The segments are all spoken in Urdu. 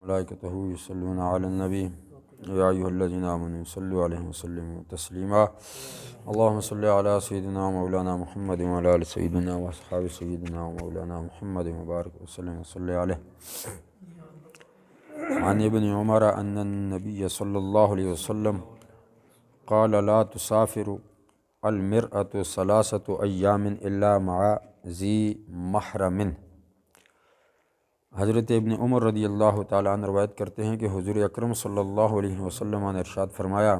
ملائکتہ یصلون علی النبی یا ایھا الذین آمنوا صلوا علیہ وسلموا تسلیما اللہم صلی علی سیدنا مولانا محمد وعلی آل سیدنا واصحاب سیدنا مولانا محمد مبارک وسلم وصلی علیہ عن ابن عمر ان النبی صلی اللہ علیہ وسلم قال لا تسافر المرأة ثلاثة ایام الا مع ذی محرم۔ حضرت ابن عمر رضی اللہ تعالیٰ عنہ روایت کرتے ہیں کہ حضور اکرم صلی اللہ علیہ وسلم نے ارشاد فرمایا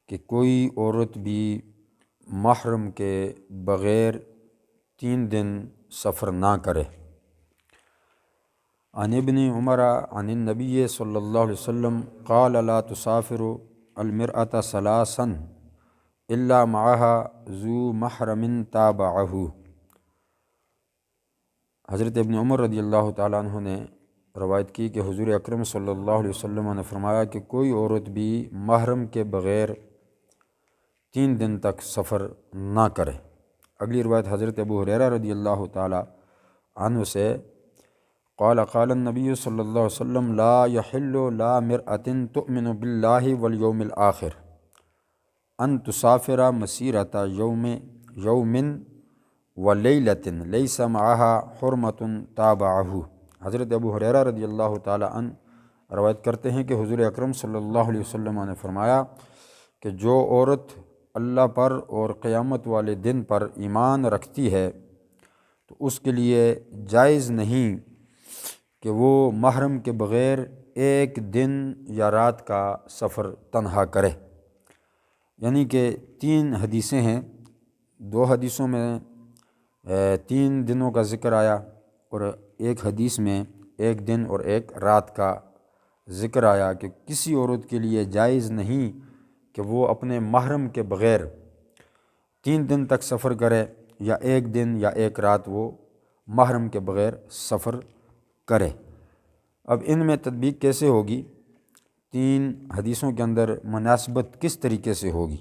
کہ کوئی عورت بھی محرم کے بغیر 3 دن سفر نہ کرے۔ عن ابن عمر عن النبی صلی اللہ علیہ وسلم قال لا تسافر المرأة ثلاثا الا معها ذو محرم تابعہ۔ حضرت ابن عمر رضی اللہ تعالیٰ عنہ نے روایت کی کہ حضور اکرم صلی اللہ علیہ وسلم نے فرمایا کہ کوئی عورت بھی محرم کے بغیر 3 دن تک سفر نہ کرے۔ اگلی روایت حضرت ابو ہریرہ رضی اللہ تعالیٰ عنہ سے قال قال النبی صلی اللہ علیہ وسلم لا یحل لا مرأة تؤمن باللہ والیوم الآخر ان تسافر مسیرۃ یوم ولیلۃ لیس معها حرمۃ تابعہ۔ حضرت ابو ہریرہ رضی اللہ تعالیٰ عنہ روایت کرتے ہیں کہ حضور اکرم صلی اللہ علیہ وسلم نے فرمایا کہ جو عورت اللہ پر اور قیامت والے دن پر ایمان رکھتی ہے تو اس کے لیے جائز نہیں کہ وہ محرم کے بغیر 1 دن یا رات کا سفر تنہا کرے۔ یعنی کہ 3 حدیثیں ہیں، 2 حدیثوں میں 3 دنوں کا ذکر آیا اور ایک حدیث میں 1 دن اور 1 رات کا ذکر آیا کہ کسی عورت کے لیے جائز نہیں کہ وہ اپنے محرم کے بغیر 3 دن تک سفر کرے یا 1 دن یا 1 رات وہ محرم کے بغیر سفر کرے۔ اب ان میں تطبیق کیسے ہوگی؟ 3 حدیثوں کے اندر مناسبت کس طریقے سے ہوگی؟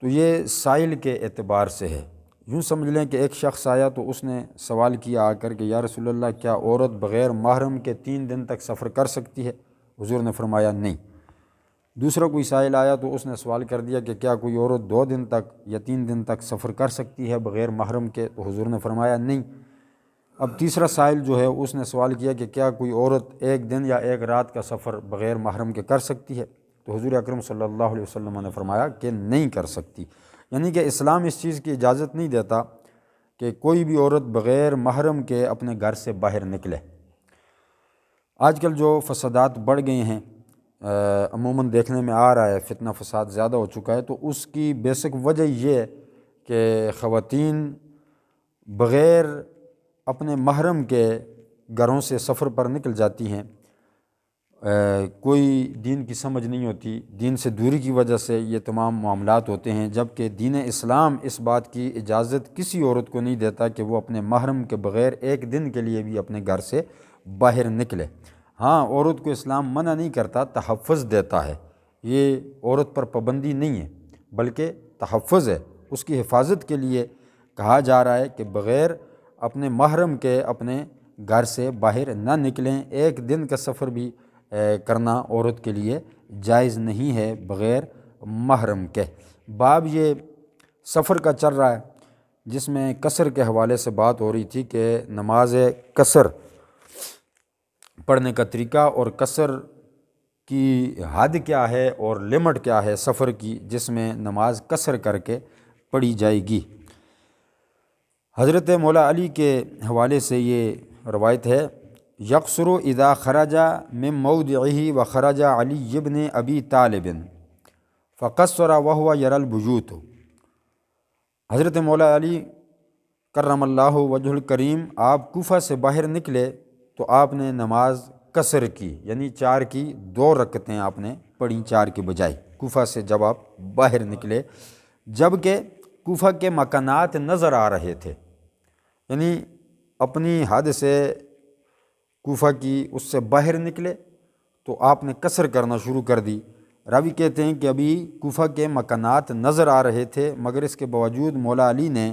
تو یہ سائل کے اعتبار سے ہے۔ یوں سمجھ لیں کہ ایک شخص آیا تو اس نے سوال کیا آ کر کہ یا رسول اللہ کیا عورت بغیر محرم کے 3 دن تک سفر کر سکتی ہے؟ حضور نے فرمایا نہیں۔ دوسرا کوئی سائل آیا تو اس نے سوال کر دیا کہ کیا کوئی عورت 2 دن تک یا 3 دن تک سفر کر سکتی ہے بغیر محرم کے؟ تو حضور نے فرمایا نہیں۔ اب تیسرا سائل جو ہے اس نے سوال کیا کہ کیا کوئی عورت 1 دن یا 1 رات کا سفر بغیر محرم کے کر سکتی ہے؟ تو حضور اکرم صلی اللہ علیہ وسلم نے فرمایا کہ نہیں کر سکتی۔ یعنی کہ اسلام اس چیز کی اجازت نہیں دیتا کہ کوئی بھی عورت بغیر محرم کے اپنے گھر سے باہر نکلے۔ آج کل جو فسادات بڑھ گئے ہیں، عموماً دیکھنے میں آ رہا ہے، فتنہ فساد زیادہ ہو چکا ہے، تو اس کی بیسک وجہ یہ ہے کہ خواتین بغیر اپنے محرم کے گھروں سے سفر پر نکل جاتی ہیں۔ کوئی دین کی سمجھ نہیں ہوتی، دین سے دوری کی وجہ سے یہ تمام معاملات ہوتے ہیں، جبکہ دین اسلام اس بات کی اجازت کسی عورت کو نہیں دیتا کہ وہ اپنے محرم کے بغیر 1 دن کے لیے بھی اپنے گھر سے باہر نکلے۔ ہاں، عورت کو اسلام منع نہیں کرتا، تحفظ دیتا ہے۔ یہ عورت پر پابندی نہیں ہے بلکہ تحفظ ہے، اس کی حفاظت کے لیے کہا جا رہا ہے کہ بغیر اپنے محرم کے اپنے گھر سے باہر نہ نکلیں۔ 1 دن کا سفر بھی کرنا عورت کے لیے جائز نہیں ہے بغیر محرم کے۔ باب یہ سفر کا چل رہا ہے جس میں قصر کے حوالے سے بات ہو رہی تھی کہ نماز قصر پڑھنے کا طریقہ اور قصر کی حد کیا ہے اور لمٹ کیا ہے سفر کی جس میں نماز قصر کر کے پڑھی جائے گی۔ حضرت مولا علی کے حوالے سے یہ روایت ہے یقصر اذا خرج من موضعہ وخرج علی ابن ابی طالب فقصر وهو یری البیوت۔ حضرت مولا علی کرم اللہ وجہ الکریم آپ کوفہ سے باہر نکلے تو آپ نے نماز قصر کی، یعنی 4 کی 2 رکعتیں آپ نے پڑھی 4 کے بجائے، کوفہ سے جب آپ باہر نکلے، جبکہ کوفہ کے مکانات نظر آ رہے تھے، یعنی اپنی حد سے کوفہ کی اس سے باہر نکلے تو آپ نے قصر کرنا شروع کر دی۔ راوی کہتے ہیں کہ ابھی کوفہ کے مکانات نظر آ رہے تھے مگر اس کے باوجود مولا علی نے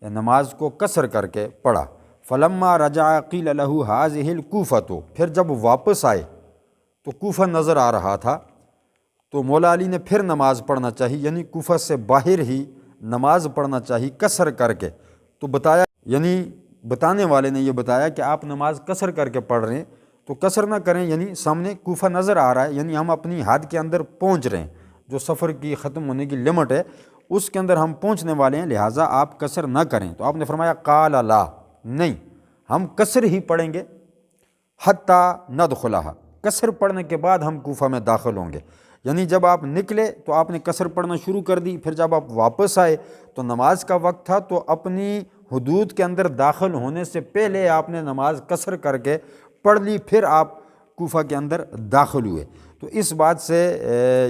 نماز کو قصر کر کے پڑھا۔ فلما رجع قیل لہ ہذہ الکوفۃ، پھر جب واپس آئے تو کوفہ نظر آ رہا تھا، تو مولا علی نے پھر نماز پڑھنا چاہی، یعنی کوفہ سے باہر ہی نماز پڑھنا چاہی قصر کر کے۔ تو بتایا، یعنی بتانے والے نے یہ بتایا کہ آپ نماز قصر کر کے پڑھ رہے ہیں تو قصر نہ کریں، یعنی سامنے کوفہ نظر آ رہا ہے، یعنی ہم اپنی حد کے اندر پہنچ رہے ہیں، جو سفر کی ختم ہونے کی لمٹ ہے اس کے اندر ہم پہنچنے والے ہیں، لہٰذا آپ قصر نہ کریں۔ تو آپ نے فرمایا قال لا، نہیں، ہم قصر ہی پڑھیں گے، حتیٰ ندخلہا، قصر پڑھنے کے بعد ہم کوفہ میں داخل ہوں گے۔ یعنی جب آپ نکلے تو آپ نے قصر پڑھنا شروع کر دی، پھر جب آپ واپس آئے تو نماز کا وقت تھا، تو اپنی حدود کے اندر داخل ہونے سے پہلے آپ نے نماز قصر کر کے پڑھ لی، پھر آپ کوفہ کے اندر داخل ہوئے۔ تو اس بات سے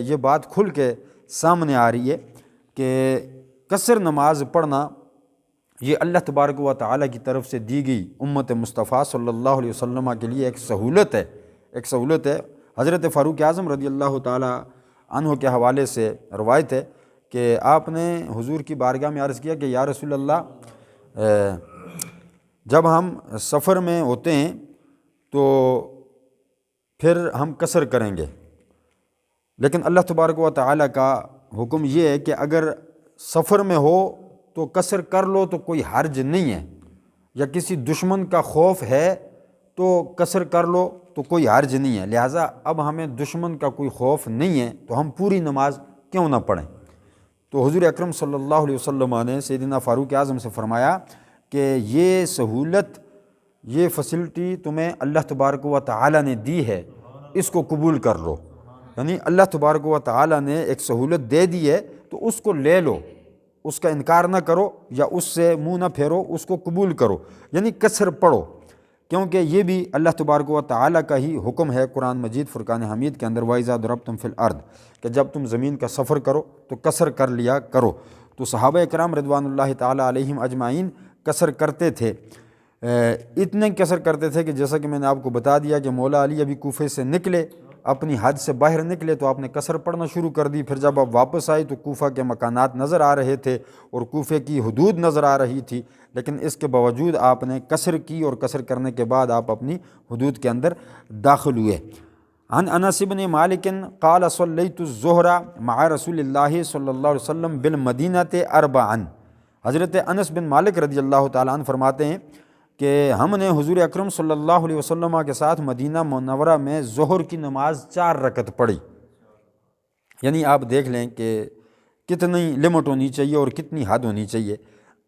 یہ بات کھل کے سامنے آ رہی ہے کہ قصر نماز پڑھنا یہ اللہ تبارک و تعالیٰ کی طرف سے دی گئی امت مصطفیٰ صلی اللہ علیہ وسلم کے لیے ایک سہولت ہے، ایک سہولت ہے۔ حضرت فاروق اعظم رضی اللہ تعالیٰ عنہ کے حوالے سے روایت ہے کہ آپ نے حضور کی بارگاہ میں عرض کیا کہ یا رسول اللہ، جب ہم سفر میں ہوتے ہیں تو پھر ہم قصر کریں گے، لیکن اللہ تبارک و تعالیٰ کا حکم یہ ہے کہ اگر سفر میں ہو تو قصر کر لو تو کوئی حرج نہیں ہے، یا کسی دشمن کا خوف ہے تو قصر کر لو تو کوئی حرج نہیں ہے، لہٰذا اب ہمیں دشمن کا کوئی خوف نہیں ہے تو ہم پوری نماز کیوں نہ پڑھیں۔ تو حضور اکرم صلی اللہ علیہ وسلم نے سیدنا فاروق اعظم سے فرمایا کہ یہ سہولت، یہ فیسلٹی تمہیں اللہ تبارک و تعالیٰ نے دی ہے، اس کو قبول کر لو۔ یعنی اللہ تبارک و تعالیٰ نے ایک سہولت دے دی ہے تو اس کو لے لو، اس کا انکار نہ کرو یا اس سے منہ نہ پھیرو، اس کو قبول کرو، یعنی قصر پڑھو، کیونکہ یہ بھی اللہ تبارک و تعالیٰ کا ہی حکم ہے قرآن مجید فرقان حمید کے اندر، وَإِذَا ضَرَبْتُمْ فِي الْأَرْضِ، کہ جب تم زمین کا سفر کرو تو قصر کر لیا کرو۔ تو صحابہ اکرام رضوان اللہ تعالیٰ علیہم اجمعین قصر کرتے تھے، اتنے قصر کرتے تھے کہ جیسا کہ میں نے آپ کو بتا دیا کہ مولا علی ابھی کوفے سے نکلے، اپنی حد سے باہر نکلے تو آپ نے قصر پڑھنا شروع کر دی، پھر جب آپ واپس آئی تو کوفہ کے مکانات نظر آ رہے تھے اور کوفے کی حدود نظر آ رہی تھی، لیکن اس کے باوجود آپ نے قصر کی، اور قصر کرنے کے بعد آپ اپنی حدود کے اندر داخل ہوئے۔ عن انس بن مالک قال صلیت الظہر مع رسول اللہ صلی اللہ علیہ وسلم بالمدینۃ اربعا، حضرت انس بن مالک رضی اللہ تعالیٰ عنہ فرماتے ہیں کہ ہم نے حضور اکرم صلی اللہ علیہ وسلم کے ساتھ مدینہ منورہ میں ظہر کی نماز 4 رکعت پڑھی۔ یعنی آپ دیکھ لیں کہ کتنی لمٹ ہونی چاہیے اور کتنی حد ہونی چاہیے۔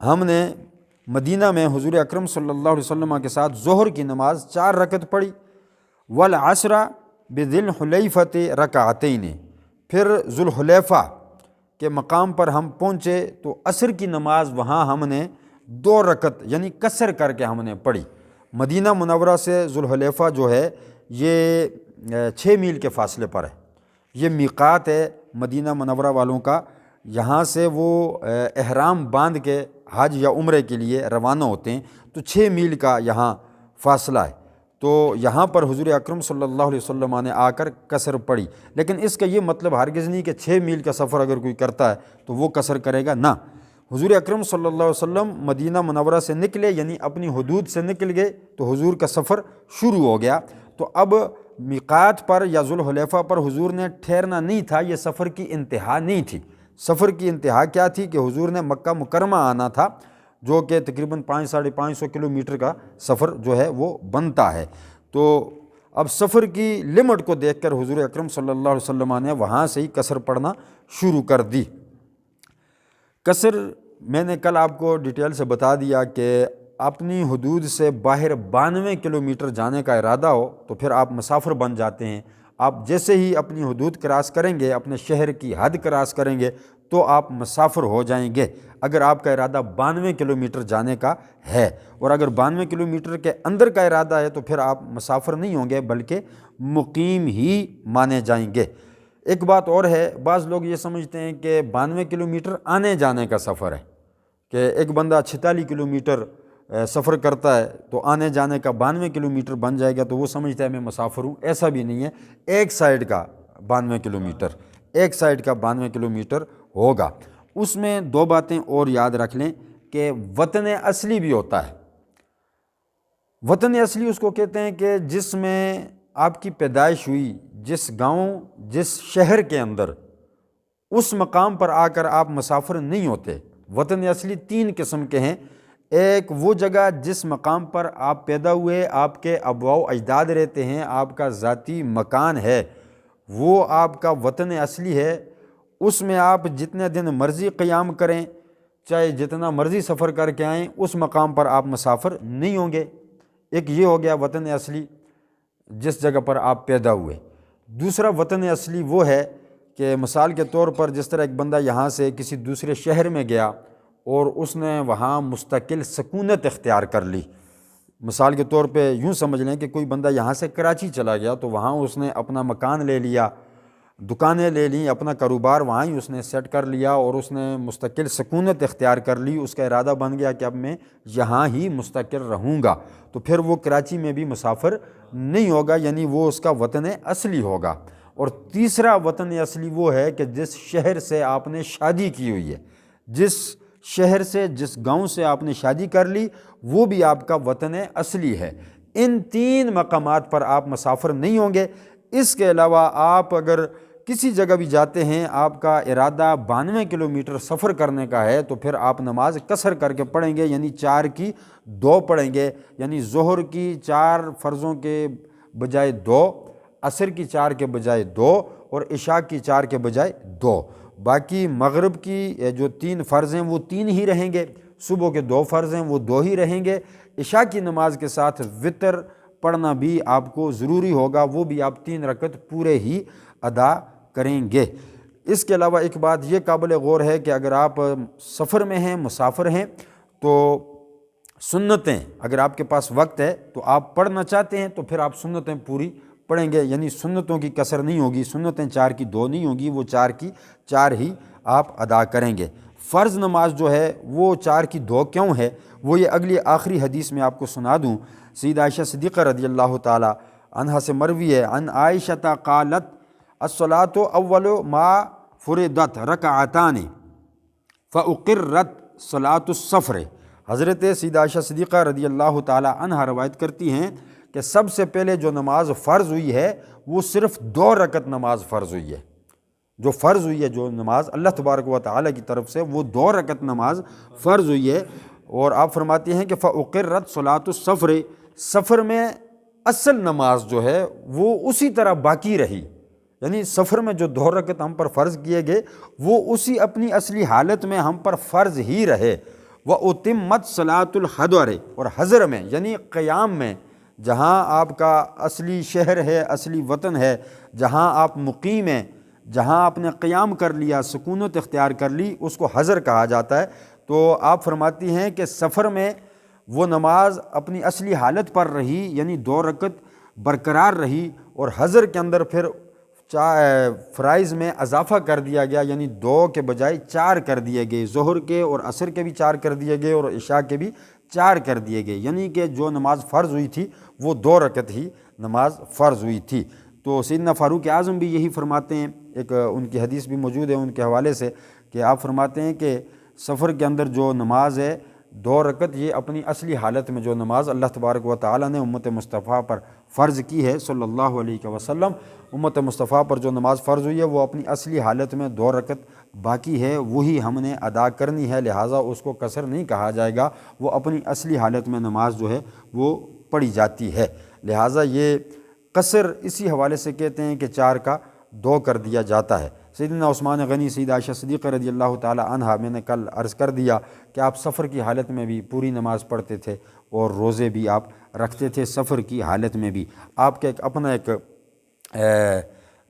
ہم نے مدینہ میں حضور اکرم صلی اللہ علیہ وسلم کے ساتھ ظہر کی نماز 4 رکعت پڑھی، والعصر بذی الحلیفۃ رکعتین، پھر ذوالحلیفہ کے مقام پر ہم پہنچے تو عصر کی نماز وہاں ہم نے 2 رکعت یعنی قصر کر کے ہم نے پڑھی۔ مدینہ منورہ سے ذوالحلیفہ جو ہے یہ 6 میل کے فاصلے پر ہے، یہ میقات ہے مدینہ منورہ والوں کا، یہاں سے وہ احرام باندھ کے حج یا عمرے کے لیے روانہ ہوتے ہیں، تو 6 میل کا یہاں فاصلہ ہے۔ تو یہاں پر حضور اکرم صلی اللہ علیہ وسلم نے آ کر قصر پڑھی، لیکن اس کا یہ مطلب ہرگز نہیں کہ 6 میل کا سفر اگر کوئی کرتا ہے تو وہ قصر کرے گا، نہ۔ حضور اکرم صلی اللہ علیہ وسلم مدینہ منورہ سے نکلے، یعنی اپنی حدود سے نکل گئے تو حضور کا سفر شروع ہو گیا۔ تو اب میقات پر یا ذوالحلیفہ پر حضور نے ٹھہرنا نہیں تھا، یہ سفر کی انتہا نہیں تھی۔ سفر کی انتہا کیا تھی کہ حضور نے مکہ مکرمہ آنا تھا، جو کہ تقریباً 500-550 کلومیٹر کا سفر جو ہے وہ بنتا ہے۔ تو اب سفر کی لمٹ کو دیکھ کر حضور اکرم صلی اللہ علیہ وسلم نے وہاں سے ہی قصر پڑھنا شروع کر دی۔ قصر میں نے کل آپ کو ڈیٹیل سے بتا دیا کہ اپنی حدود سے باہر 92 کلومیٹر جانے کا ارادہ ہو تو پھر آپ مسافر بن جاتے ہیں۔ آپ جیسے ہی اپنی حدود کراس کریں گے، اپنے شہر کی حد کراس کریں گے تو آپ مسافر ہو جائیں گے، اگر آپ کا ارادہ 92 کلومیٹر جانے کا ہے۔ اور اگر 92 کلومیٹر کے اندر کا ارادہ ہے تو پھر آپ مسافر نہیں ہوں گے بلکہ مقیم ہی مانے جائیں گے۔ ایک بات اور ہے، بعض لوگ یہ سمجھتے ہیں کہ 92 کلومیٹر آنے جانے کا سفر ہے، کہ ایک بندہ 46 کلومیٹر سفر کرتا ہے تو آنے جانے کا 92 کلومیٹر بن جائے گا تو وہ سمجھتا ہے میں مسافر ہوں۔ ایسا بھی نہیں ہے، ایک سائیڈ کا 92 کلومیٹر، ایک سائیڈ کا 92 کلومیٹر ہوگا۔ اس میں 2 باتیں اور یاد رکھ لیں کہ وطن اصلی بھی ہوتا ہے، وطن اصلی اس کو کہتے ہیں کہ جس میں آپ کی پیدائش ہوئی، جس گاؤں جس شہر کے اندر، اس مقام پر آ کر آپ مسافر نہیں ہوتے۔ وطن اصلی تین قسم کے ہیں۔ ایک وہ جگہ جس مقام پر آپ پیدا ہوئے، آپ کے آباء و اجداد رہتے ہیں، آپ کا ذاتی مکان ہے، وہ آپ کا وطن اصلی ہے۔ اس میں آپ جتنے دن مرضی قیام کریں، چاہے جتنا مرضی سفر کر کے آئیں، اس مقام پر آپ مسافر نہیں ہوں گے۔ ایک یہ ہو گیا وطن اصلی جس جگہ پر آپ پیدا ہوئے۔ دوسرا وطن اصلی وہ ہے کہ مثال کے طور پر جس طرح ایک بندہ یہاں سے کسی دوسرے شہر میں گیا اور اس نے وہاں مستقل سکونت اختیار کر لی۔ مثال کے طور پہ یوں سمجھ لیں کہ کوئی بندہ یہاں سے کراچی چلا گیا تو وہاں اس نے اپنا مکان لے لیا، دکانیں لے لیں، اپنا کاروبار وہاں ہی اس نے سیٹ کر لیا اور اس نے مستقل سکونت اختیار کر لی۔ اس کا ارادہ بن گیا کہ اب میں یہاں ہی مستقل رہوں گا، تو پھر وہ کراچی میں بھی مسافر نہیں ہوگا، یعنی وہ اس کا وطن اصلی ہوگا۔ اور تیسرا وطن اصلی وہ ہے کہ جس شہر سے آپ نے شادی کی ہوئی ہے، جس شہر سے جس گاؤں سے آپ نے شادی کر لی، وہ بھی آپ کا وطن اصلی ہے۔ ان تین مقامات پر آپ مسافر نہیں ہوں گے۔ اس کے علاوہ آپ اگر کسی جگہ بھی جاتے ہیں، آپ کا ارادہ 92 کلومیٹر سفر کرنے کا ہے، تو پھر آپ نماز قصر کر کے پڑھیں گے، یعنی 4 کی 2 پڑھیں گے، یعنی ظہر کی 4 فرضوں کے بجائے 2، عصر کی 4 کے بجائے 2، اور عشاء کی 4 کے بجائے 2۔ باقی مغرب کی جو 3 فرض ہیں وہ 3 ہی رہیں گے، صبح کے 2 فرض ہیں وہ 2 ہی رہیں گے۔ عشاء کی نماز کے ساتھ وتر پڑھنا بھی آپ کو ضروری ہوگا، وہ بھی آپ 3 رکعت پورے ہی ادا کریں گے۔ اس کے علاوہ ایک بات یہ قابل غور ہے کہ اگر آپ سفر میں ہیں، مسافر ہیں، تو سنتیں اگر آپ کے پاس وقت ہے تو آپ پڑھنا چاہتے ہیں تو پھر آپ سنتیں پوری پڑھیں گے، یعنی سنتوں کی کثر نہیں ہوگی، سنتیں 4 کی 2 نہیں ہوگی، وہ 4 کی 4 ہی آپ ادا کریں گے۔ فرض نماز جو ہے وہ 4 کی 2 کیوں ہے، وہ یہ اگلی آخری حدیث میں آپ کو سنا دوں۔ سیدہ عائشہ صدیقہ رضی اللہ تعالی عنہا سے مروی ہے، عن عائشہ قالت الصلاۃ اول ما فرضت رکعتان فاقرت صلاۃ السفر۔ حضرت سیدہ عائشہ صدیقہ رضی اللہ تعالی عنہا روایت کرتی ہیں کہ سب سے پہلے جو نماز فرض ہوئی ہے وہ صرف 2 رکعت نماز فرض ہوئی ہے۔ جو فرض ہوئی ہے، جو نماز اللہ تبارک و تعالی کی طرف سے، وہ 2 رکعت نماز فرض ہوئی ہے۔ اور آپ فرماتی ہیں کہ فاقرت صلاۃ السفر، سفر میں اصل نماز جو ہے وہ اسی طرح باقی رہی، یعنی سفر میں جو 2 رکعت ہم پر فرض کیے گئے وہ اسی اپنی اصلی حالت میں ہم پر فرض ہی رہے۔ وَأُتِمَّتْ صَلَاةُ الْحَضْرِ، اور حضر میں یعنی قیام میں، جہاں آپ کا اصلی شہر ہے، اصلی وطن ہے، جہاں آپ مقیم ہیں، جہاں آپ نے قیام کر لیا، سکونت اختیار کر لی، اس کو حضر کہا جاتا ہے۔ تو آپ فرماتی ہیں کہ سفر میں وہ نماز اپنی اصلی حالت پر رہی، یعنی 2 رکعت برقرار رہی، اور حضر کے اندر پھر فرائض میں اضافہ کر دیا گیا، یعنی 2 کے بجائے 4 کر دیے گئے، ظہر کے اور عصر کے بھی 4 کر دیے گئے اور عشاء کے بھی 4 کر دیے گئے، یعنی کہ جو نماز فرض ہوئی تھی وہ 2 رکعت ہی نماز فرض ہوئی تھی۔ تو سیدنا فاروق اعظم بھی یہی فرماتے ہیں، ایک ان کی حدیث بھی موجود ہے ان کے حوالے سے، کہ آپ فرماتے ہیں کہ سفر کے اندر جو نماز ہے 2 رکعت، یہ اپنی اصلی حالت میں جو نماز اللہ تبارک و تعالی نے امت مصطفیٰ پر فرض کی ہے صلی اللہ علیہ وسلم، امت مصطفیٰ پر جو نماز فرض ہوئی ہے وہ اپنی اصلی حالت میں 2 رکعت باقی ہے، وہی ہم نے ادا کرنی ہے، لہٰذا اس کو قصر نہیں کہا جائے گا، وہ اپنی اصلی حالت میں نماز جو ہے وہ پڑھی جاتی ہے۔ لہٰذا یہ قصر اسی حوالے سے کہتے ہیں کہ 4 کا 2 کر دیا جاتا ہے۔ سیدنا عثمان غنی، سیدہ عائشہ صدیقہ رضی اللہ تعالی عنہا، میں نے کل عرض کر دیا کہ آپ سفر کی حالت میں بھی پوری نماز پڑھتے تھے اور روزے بھی آپ رکھتے تھے سفر کی حالت میں بھی۔ آپ کا اپنا ایک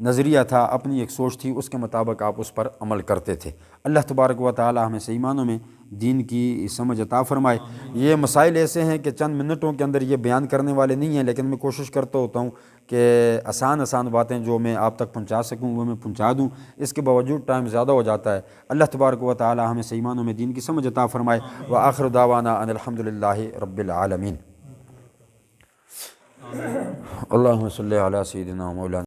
نظریہ تھا، اپنی ایک سوچ تھی، اس کے مطابق آپ اس پر عمل کرتے تھے۔ اللہ تبارک و تعالی ہمیں صحیح معنوں میں دین کی سمجھ عطا فرمائے۔ یہ مسائل ایسے ہیں کہ چند منٹوں کے اندر یہ بیان کرنے والے نہیں ہیں، لیکن میں کوشش کرتا ہوتا ہوں کہ آسان باتیں جو میں آپ تک پہنچا سکوں وہ میں پہنچا دوں، اس کے باوجود ٹائم زیادہ ہو جاتا ہے۔ اللہ تبارک و تعالی ہمیں صحیح معنوں میں دین کی سمجھ عطا فرمائے۔ وآخر دعوانا ان الحمدللہ رب العالمین۔ اللہم صلی علی سیدنا مولانا